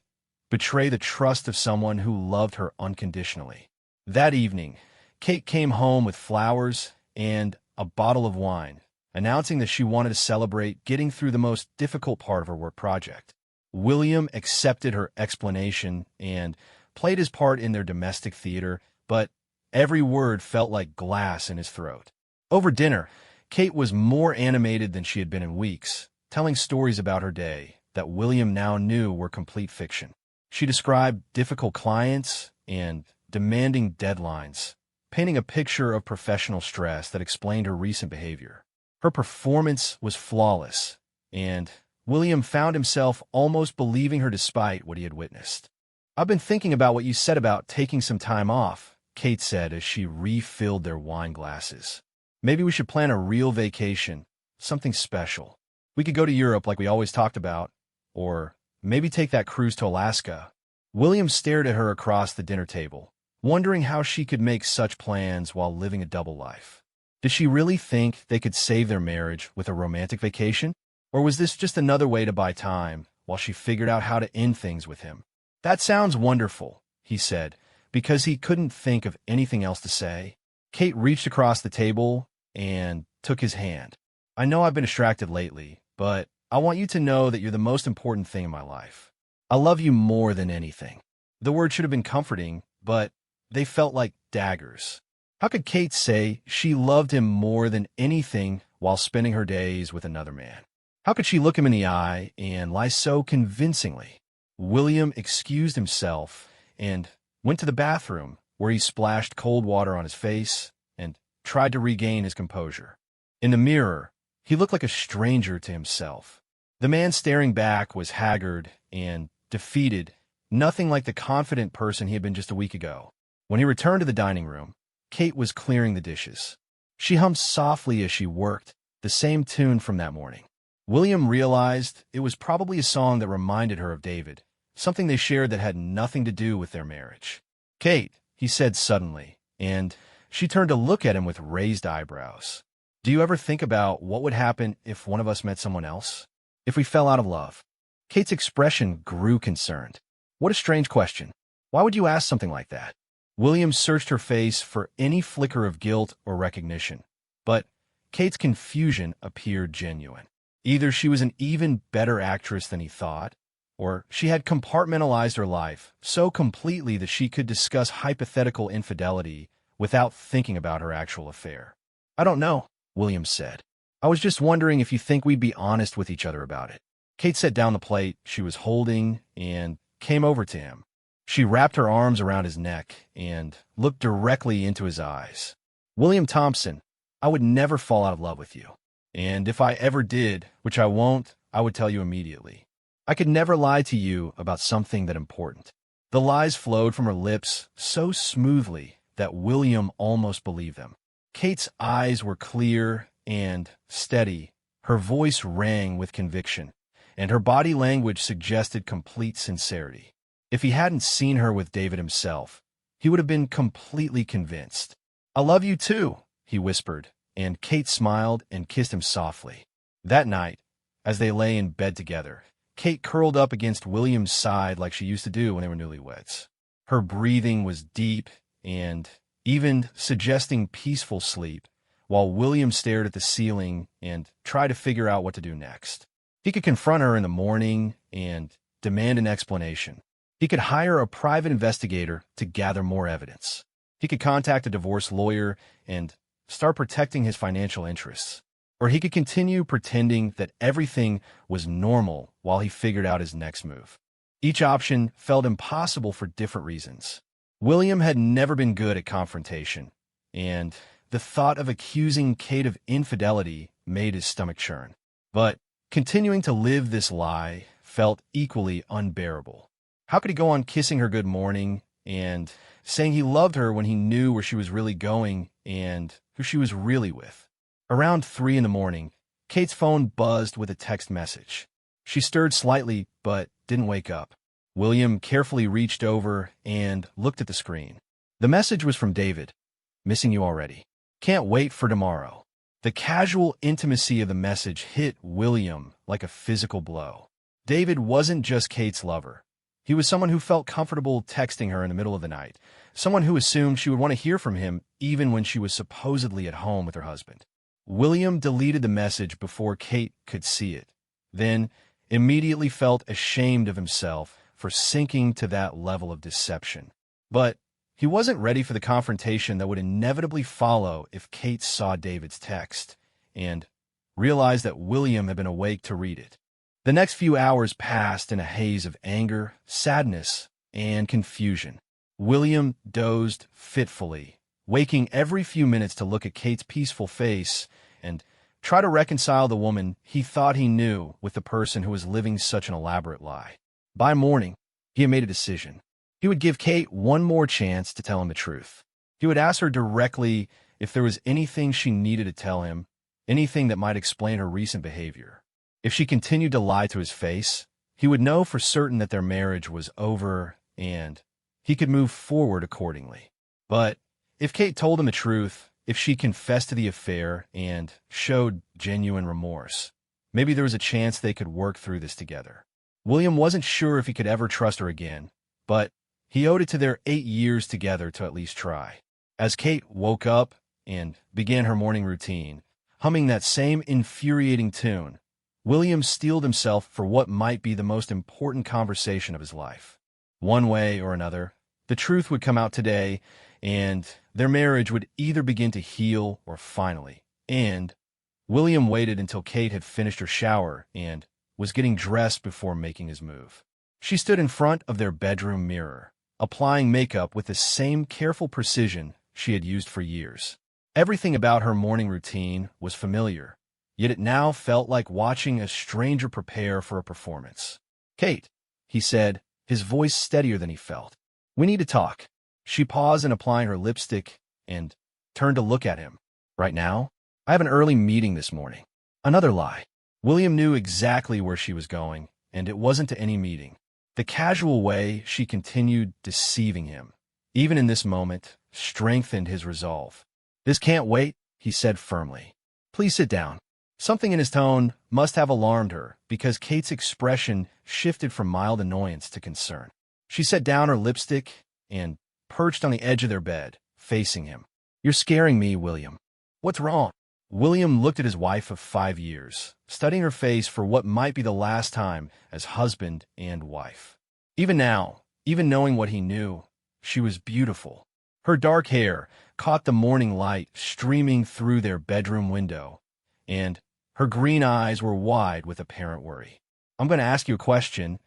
betray the trust of someone who loved her unconditionally. That evening, Kate came home with flowers and a bottle of wine, announcing that she wanted to celebrate getting through the most difficult part of her work project. William accepted her explanation and played his part in their domestic theater, but every word felt like glass in his throat. Over dinner, Kate was more animated than she had been in weeks, telling stories about her day that William now knew were complete fiction. She described difficult clients and demanding deadlines, painting a picture of professional stress that explained her recent behavior. Her performance was flawless, and William found himself almost believing her despite what he had witnessed. "I've been thinking about what you said about taking some time off," Kate said as she refilled their wine glasses. "Maybe we should plan a real vacation, something special. We could go to Europe like we always talked about, or maybe take that cruise to Alaska." William stared at her across the dinner table, wondering how she could make such plans while living a double life. Did she really think they could save their marriage with a romantic vacation? Or was this just another way to buy time while she figured out how to end things with him? "That sounds wonderful," he said, because he couldn't think of anything else to say. Kate reached across the table and took his hand. "I know I've been distracted lately, but I want you to know that you're the most important thing in my life. I love you more than anything." The words should have been comforting, but they felt like daggers. How could Kate say she loved him more than anything while spending her days with another man? How could she look him in the eye and lie so convincingly? William excused himself and went to the bathroom, where he splashed cold water on his face and tried to regain his composure. In the mirror, he looked like a stranger to himself. The man staring back was haggard and defeated, nothing like the confident person he had been just a week ago. When he returned to the dining room, Kate was clearing the dishes. She hummed softly as she worked, the same tune from that morning. William realized it was probably a song that reminded her of David, something they shared that had nothing to do with their marriage. "Kate," he said suddenly, and she turned to look at him with raised eyebrows. "Do you ever think about what would happen if one of us met someone else? If we fell out of love?" Kate's expression grew concerned. "What a strange question. Why would you ask something like that?" William searched her face for any flicker of guilt or recognition, but Kate's confusion appeared genuine. Either she was an even better actress than he thought, or she had compartmentalized her life so completely that she could discuss hypothetical infidelity without thinking about her actual affair. "I don't know," William said. "I was just wondering if you think we'd be honest with each other about it." Kate set down the plate she was holding and came over to him. She wrapped her arms around his neck and looked directly into his eyes. "William Thompson, I would never fall out of love with you. And if I ever did, which I won't, I would tell you immediately. I could never lie to you about something that important." The lies flowed from her lips so smoothly that William almost believed them. Kate's eyes were clear and steady. Her voice rang with conviction, and her body language suggested complete sincerity. If he hadn't seen her with David himself, he would have been completely convinced. "I love you too," he whispered, and Kate smiled and kissed him softly. That night, as they lay in bed together, Kate curled up against William's side like she used to do when they were newlyweds. Her breathing was deep and even suggesting peaceful sleep, while William stared at the ceiling and tried to figure out what to do next. He could confront her in the morning and demand an explanation. He could hire a private investigator to gather more evidence. He could contact a divorce lawyer and start protecting his financial interests. Or he could continue pretending that everything was normal while he figured out his next move. Each option felt impossible for different reasons. William had never been good at confrontation, and the thought of accusing Kate of infidelity made his stomach churn. But continuing to live this lie felt equally unbearable. How could he go on kissing her good morning and saying he loved her when he knew where she was really going and who she was really with? Around 3 a.m, Kate's phone buzzed with a text message. She stirred slightly, but didn't wake up. William carefully reached over and looked at the screen. The message was from David. "Missing you already. Can't wait for tomorrow." The casual intimacy of the message hit William like a physical blow. David wasn't just Kate's lover. He was someone who felt comfortable texting her in the middle of the night, someone who assumed she would want to hear from him even when she was supposedly at home with her husband. William deleted the message before Kate could see it, then immediately felt ashamed of himself for sinking to that level of deception. But he wasn't ready for the confrontation that would inevitably follow if Kate saw David's text and realized that William had been awake to read it. The next few hours passed in a haze of anger, sadness, and confusion. William dozed fitfully, waking every few minutes to look at Kate's peaceful face and try to reconcile the woman he thought he knew with the person who was living such an elaborate lie. By morning, he had made a decision. He would give Kate one more chance to tell him the truth. He would ask her directly if there was anything she needed to tell him, anything that might explain her recent behavior. If she continued to lie to his face, he would know for certain that their marriage was over and he could move forward accordingly. But if Kate told him the truth, if she confessed to the affair and showed genuine remorse, maybe there was a chance they could work through this together. William wasn't sure if he could ever trust her again, but he owed it to their 8 years together to at least try. As Kate woke up and began her morning routine, humming that same infuriating tune, William steeled himself for what might be the most important conversation of his life. One way or another, the truth would come out today, and their marriage would either begin to heal or finally end. William waited until Kate had finished her shower and was getting dressed before making his move. She stood in front of their bedroom mirror, applying makeup with the same careful precision she had used for years. Everything about her morning routine was familiar, yet it now felt like watching a stranger prepare for a performance. "Kate," he said, his voice steadier than he felt. "We need to talk." She paused in applying her lipstick and turned to look at him. "Right now? I have an early meeting this morning." Another lie. William knew exactly where she was going, and it wasn't to any meeting. The casual way she continued deceiving him, even in this moment, strengthened his resolve. "This can't wait," he said firmly. "Please sit down." Something in his tone must have alarmed her, because Kate's expression shifted from mild annoyance to concern. She set down her lipstick and perched on the edge of their bed, facing him. "You're scaring me, William." "What's wrong?" William looked at his wife of 5 years, studying her face for what might be the last time as husband and wife. Even now, even knowing what he knew, she was beautiful. Her dark hair caught the morning light streaming through their bedroom window, and her green eyes were wide with apparent worry. "I'm going to ask you a question,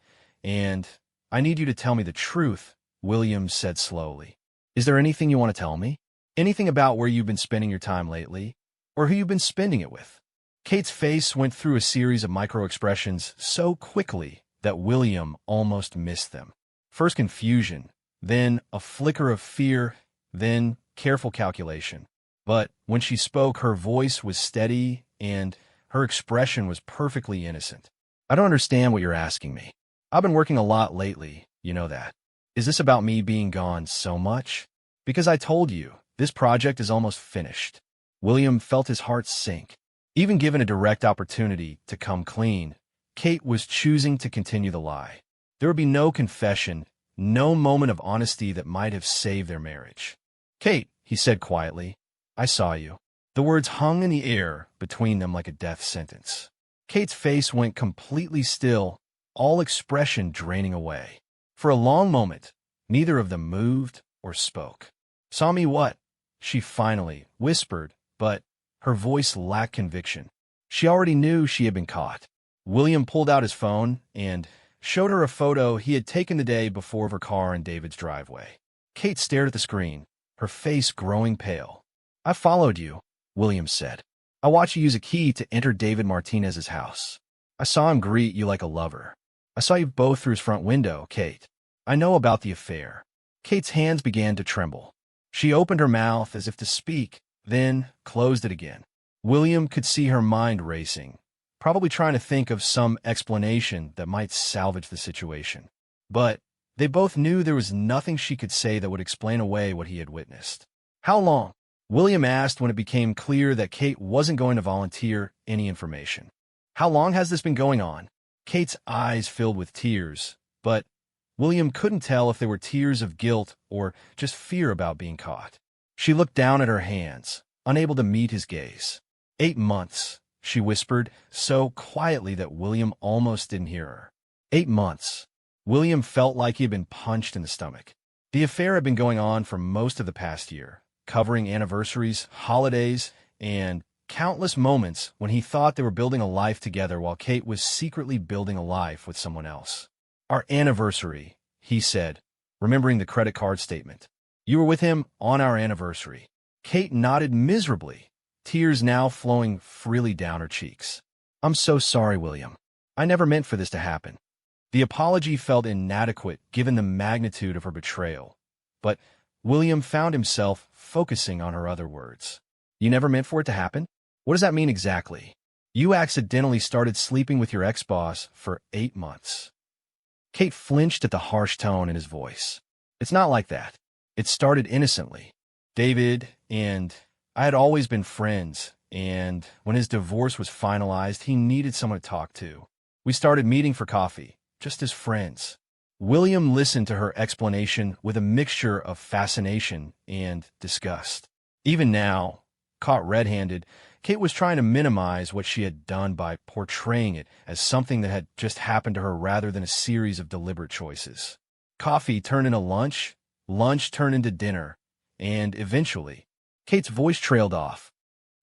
and I need you to tell me the truth," William said slowly. "Is there anything you want to tell me? Anything about where you've been spending your time lately, or who you've been spending it with?" Kate's face went through a series of micro-expressions so quickly that William almost missed them. First confusion, then a flicker of fear, then careful calculation. But when she spoke, her voice was steady and her expression was perfectly innocent. "I don't understand what you're asking me. I've been working a lot lately, you know that. Is this about me being gone so much? Because I told you, this project is almost finished." William felt his heart sink. Even given a direct opportunity to come clean, Kate was choosing to continue the lie. There would be no confession, no moment of honesty that might have saved their marriage. "Kate," he said quietly, "I saw you." The words hung in the air between them like a death sentence. Kate's face went completely still, all expression draining away. For a long moment, neither of them moved or spoke. "Saw me what?" she finally whispered, but her voice lacked conviction. She already knew she had been caught. William pulled out his phone and showed her a photo he had taken the day before of her car in David's driveway. Kate stared at the screen, her face growing pale. "I followed you," William said. "I watched you use a key to enter David Martinez's house. I saw him greet you like a lover. I saw you both through his front window, Kate. I know about the affair." Kate's hands began to tremble. She opened her mouth as if to speak, then closed it again. William could see her mind racing, probably trying to think of some explanation that might salvage the situation. But they both knew there was nothing she could say that would explain away what he had witnessed. "How long?" William asked when it became clear that Kate wasn't going to volunteer any information. "How long has this been going on?" Kate's eyes filled with tears, but William couldn't tell if they were tears of guilt or just fear about being caught. She looked down at her hands, unable to meet his gaze. 8 months, she whispered, so quietly that William almost didn't hear her. 8 months. William felt like he had been punched in the stomach. The affair had been going on for most of the past year, covering anniversaries, holidays, and countless moments when he thought they were building a life together while Kate was secretly building a life with someone else. Our anniversary, he said, remembering the credit card statement. You were with him on our anniversary. Kate nodded miserably, tears now flowing freely down her cheeks. I'm so sorry, William. I never meant for this to happen. The apology felt inadequate given the magnitude of her betrayal, but William found himself focusing on her other words. You never meant for it to happen? What does that mean exactly? You accidentally started sleeping with your ex-boss for 8 months. Kate flinched at the harsh tone in his voice. It's not like that. It started innocently. David and I had always been friends, and when his divorce was finalized, he needed someone to talk to. We started meeting for coffee, just as friends. William listened to her explanation with a mixture of fascination and disgust. Even now, caught red-handed, Kate was trying to minimize what she had done by portraying it as something that had just happened to her rather than a series of deliberate choices. Coffee turned into lunch, lunch turned into dinner, and eventually, Kate's voice trailed off.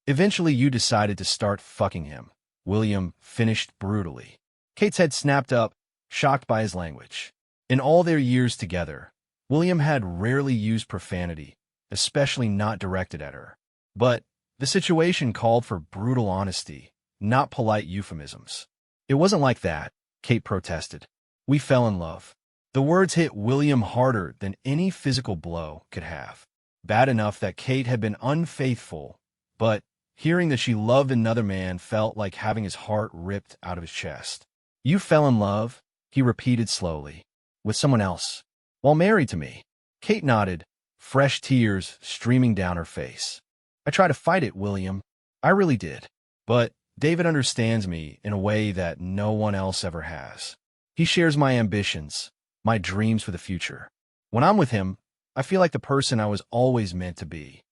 Eventually, you decided to start fucking him, William finished brutally. Kate's head snapped up, shocked by his language. In all their years together, William had rarely used profanity, especially not directed at her. But the situation called for brutal honesty, not polite euphemisms. It wasn't like that, Kate protested. We fell in love. The words hit William harder than any physical blow could have. Bad enough that Kate had been unfaithful, but hearing that she loved another man felt like having his heart ripped out of his chest. You fell in love, he repeated slowly, with someone else, while married to me. Kate nodded, fresh tears streaming down her face. I tried to fight it, William. I really did. But David understands me in a way that no one else ever has. He shares my ambitions, my dreams for the future. When I'm with him, I feel like the person I was always meant to be.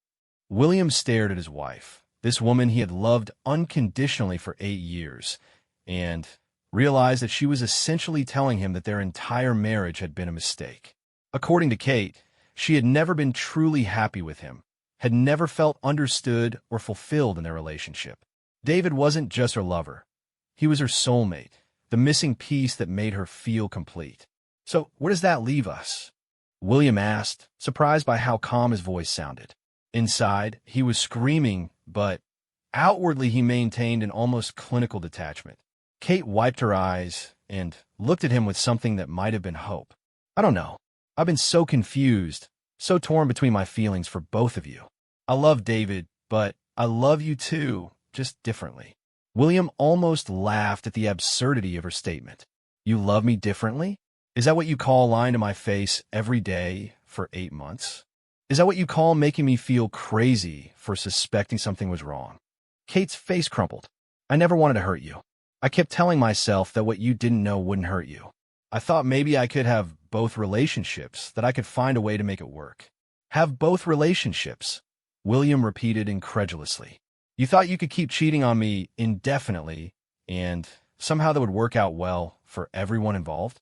William stared at his wife, this woman he had loved unconditionally for 8 years, and realized that she was essentially telling him that their entire marriage had been a mistake. According to Kate, she had never been truly happy with him, had never felt understood or fulfilled in their relationship. David wasn't just her lover. He was her soulmate, the missing piece that made her feel complete. So where does that leave us? William asked, surprised by how calm his voice sounded. Inside, he was screaming, but outwardly he maintained an almost clinical detachment. Kate wiped her eyes and looked at him with something that might have been hope. I don't know. I've been so confused, so torn between my feelings for both of you. I love David, but I love you too, just differently. William almost laughed at the absurdity of her statement. You love me differently? Is that what you call lying to my face every day for 8 months? Is that what you call making me feel crazy for suspecting something was wrong? Kate's face crumpled. I never wanted to hurt you. I kept telling myself that what you didn't know wouldn't hurt you. I thought maybe I could have both relationships, that I could find a way to make it work. Have both relationships, William repeated incredulously. You thought you could keep cheating on me indefinitely, and somehow that would work out well for everyone involved?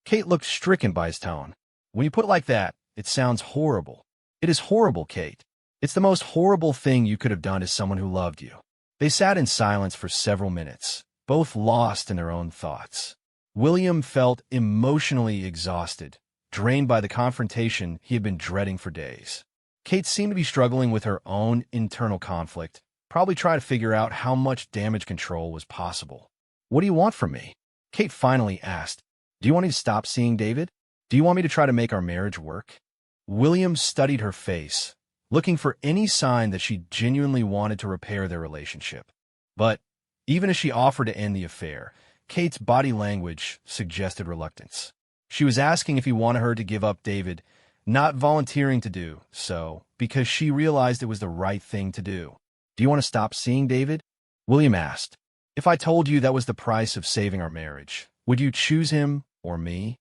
Kate looked stricken by his tone. When you put it like that, it sounds horrible. It is horrible, Kate. It's the most horrible thing you could have done to someone who loved you. They sat in silence for several minutes, both lost in their own thoughts. William felt emotionally exhausted, drained by the confrontation he had been dreading for days. Kate seemed to be struggling with her own internal conflict, probably trying to figure out how much damage control was possible. What do you want from me? Kate finally asked. Do you want me to stop seeing David? Do you want me to try to make our marriage work? William studied her face, looking for any sign that she genuinely wanted to repair their relationship. But even as she offered to end the affair, Kate's body language suggested reluctance. She was asking if he wanted her to give up David, not volunteering to do so, because she realized it was the right thing to do. Do you want to stop seeing David? William asked. If I told you that was the price of saving our marriage, would you choose him or me?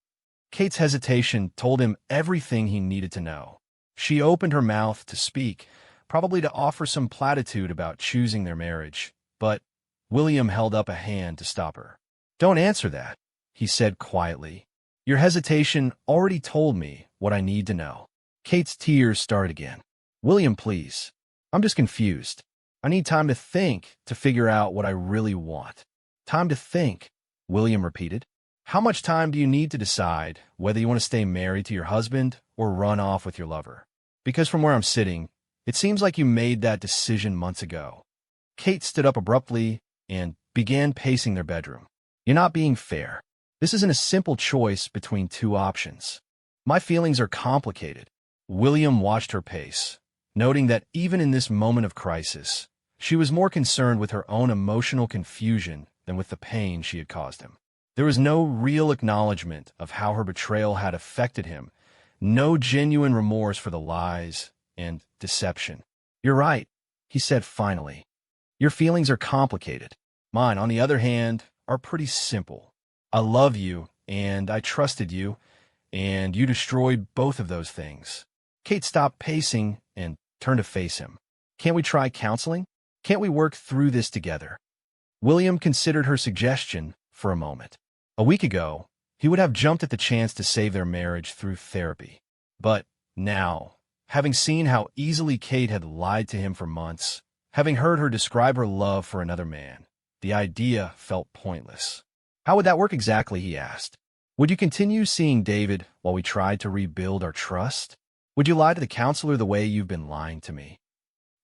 Kate's hesitation told him everything he needed to know. She opened her mouth to speak, probably to offer some platitude about choosing their marriage, but William held up a hand to stop her. "Don't answer that," he said quietly. "Your hesitation already told me what I need to know." Kate's tears started again. "William, please. I'm just confused. I need time to think to figure out what I really want." "Time to think," William repeated. "How much time do you need to decide whether you want to stay married to your husband or run off with your lover? Because from where I'm sitting, it seems like you made that decision months ago." Kate stood up abruptly and began pacing their bedroom. "You're not being fair. This isn't a simple choice between two options. My feelings are complicated." William watched her pace, noting that even in this moment of crisis, she was more concerned with her own emotional confusion than with the pain she had caused him. There was no real acknowledgement of how her betrayal had affected him, no genuine remorse for the lies and deception. "You're right," he said finally. "Your feelings are complicated. Mine, on the other hand, are pretty simple. I love you, and I trusted you, and you destroyed both of those things." Kate stopped pacing and turned to face him. "Can't we try counseling? Can't we work through this together?" William considered her suggestion for a moment. A week ago, he would have jumped at the chance to save their marriage through therapy. But now, having seen how easily Kate had lied to him for months, having heard her describe her love for another man, the idea felt pointless. "How would that work exactly?" he asked. "Would you continue seeing David while we tried to rebuild our trust? Would you lie to the counselor the way you've been lying to me?"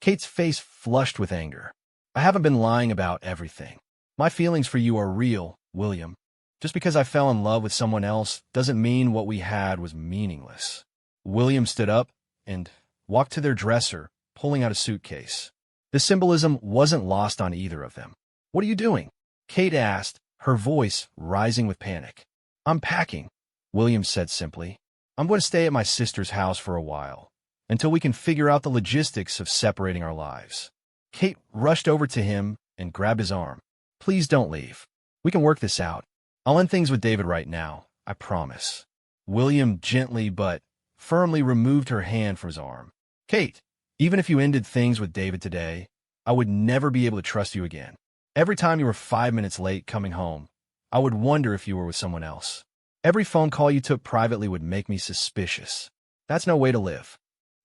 Kate's face flushed with anger. "I haven't been lying about everything. My feelings for you are real, William. Just because I fell in love with someone else doesn't mean what we had was meaningless." William stood up and walked to their dresser, pulling out a suitcase. The symbolism wasn't lost on either of them. "What are you doing?" Kate asked, her voice rising with panic. "I'm packing," William said simply. "I'm going to stay at my sister's house for a while, until we can figure out the logistics of separating our lives." Kate rushed over to him and grabbed his arm. "Please don't leave. We can work this out. I'll end things with David right now, I promise." William gently but firmly removed her hand from his arm. "Kate, even if you ended things with David today, I would never be able to trust you again. Every time you were 5 minutes late coming home, I would wonder if you were with someone else. Every phone call you took privately would make me suspicious. That's no way to live."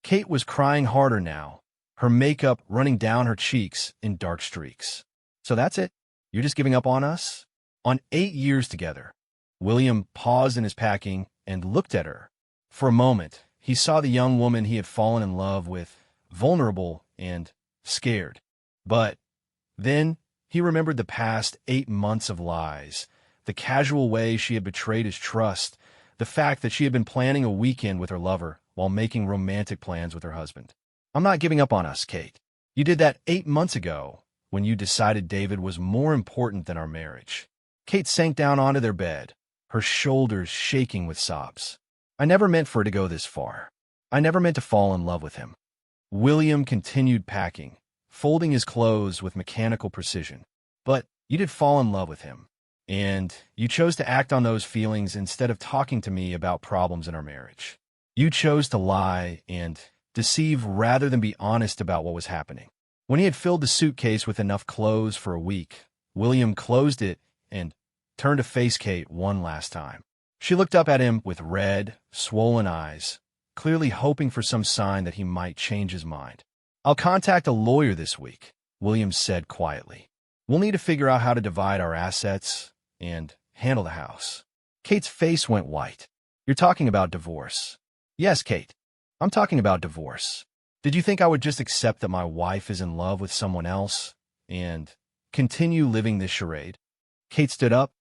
Kate was crying harder now, her makeup running down her cheeks in dark streaks. "So that's it? You're just giving up on us? On 8 years together?" William paused in his packing and looked at her. For a moment, he saw the young woman he had fallen in love with, vulnerable and scared. But then he remembered the past 8 months of lies, the casual way she had betrayed his trust, the fact that she had been planning a weekend with her lover while making romantic plans with her husband. "I'm not giving up on us, Kate. You did that 8 months ago when you decided David was more important than our marriage." Kate sank down onto their bed, her shoulders shaking with sobs. "I never meant for it to go this far. I never meant to fall in love with him." William continued packing, folding his clothes with mechanical precision. "But you did fall in love with him, and you chose to act on those feelings instead of talking to me about problems in our marriage. You chose to lie and deceive rather than be honest about what was happening." When he had filled the suitcase with enough clothes for a week, William closed it and turned to face Kate one last time. She looked up at him with red, swollen eyes, clearly hoping for some sign that he might change his mind. "I'll contact a lawyer this week," William said quietly. "We'll need to figure out how to divide our assets and handle the house." Kate's face went white. "You're talking about divorce." "Yes, Kate. I'm talking about divorce. Did you think I would just accept that my wife is in love with someone else and continue living this charade?" Kate stood up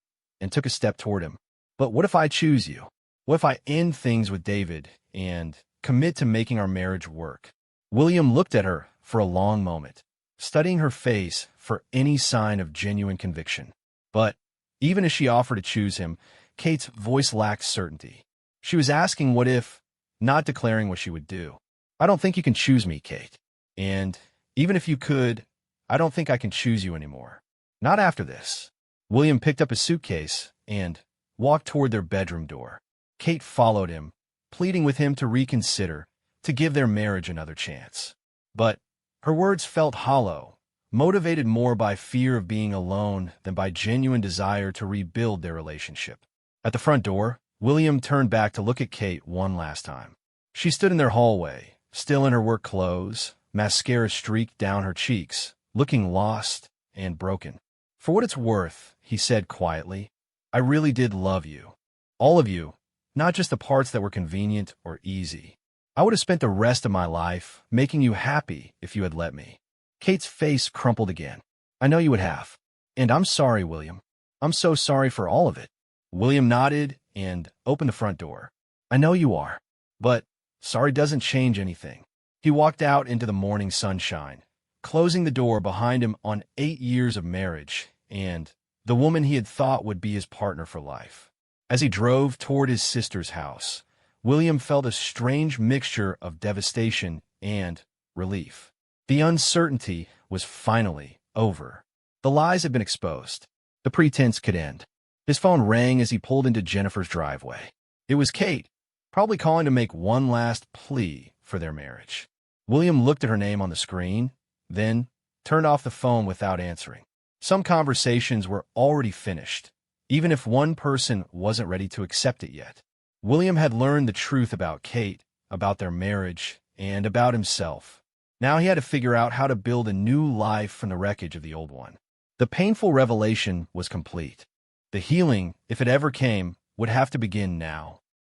and took a step toward him. "But what if I choose you? What if I end things with David and commit to making our marriage work?" William looked at her for a long moment, studying her face for any sign of genuine conviction. But even as she offered to choose him, Kate's voice lacked certainty. She was asking what if, not declaring what she would do. "I don't think you can choose me, Kate. And even if you could, I don't think I can choose you anymore. Not after this." William picked up his suitcase and walked toward their bedroom door. Kate followed him, pleading with him to reconsider, to give their marriage another chance. But Her words felt hollow, motivated more by fear of being alone than by genuine desire to rebuild their relationship. At the front door, William turned back to look at Kate one last time. She stood in their hallway, still in her work clothes, mascara streaked down her cheeks, looking lost and broken. "For what it's worth," he said quietly, "I really did love you. All of you, not just the parts that were convenient or easy. I would have spent the rest of my life making you happy if you had let me." Kate's face crumpled again. "I know you would have. And I'm sorry, William. I'm so sorry for all of it." William nodded and opened the front door. "I know you are. But sorry doesn't change anything." He walked out into the morning sunshine, closing the door behind him on 8 years of marriage and the woman he had thought would be his partner for life. As he drove toward his sister's house, William felt a strange mixture of devastation and relief. The uncertainty was finally over. The lies had been exposed. The pretense could end. His phone rang as he pulled into Jennifer's driveway. It was Kate, probably calling to make one last plea for their marriage. William looked at her name on the screen, then turned off the phone without answering. Some conversations were already finished, even if one person wasn't ready to accept it yet. William had learned the truth about Kate, about their marriage, and about himself. Now he had to figure out how to build a new life from the wreckage of the old one. The painful revelation was complete. The healing, if it ever came, would have to begin now.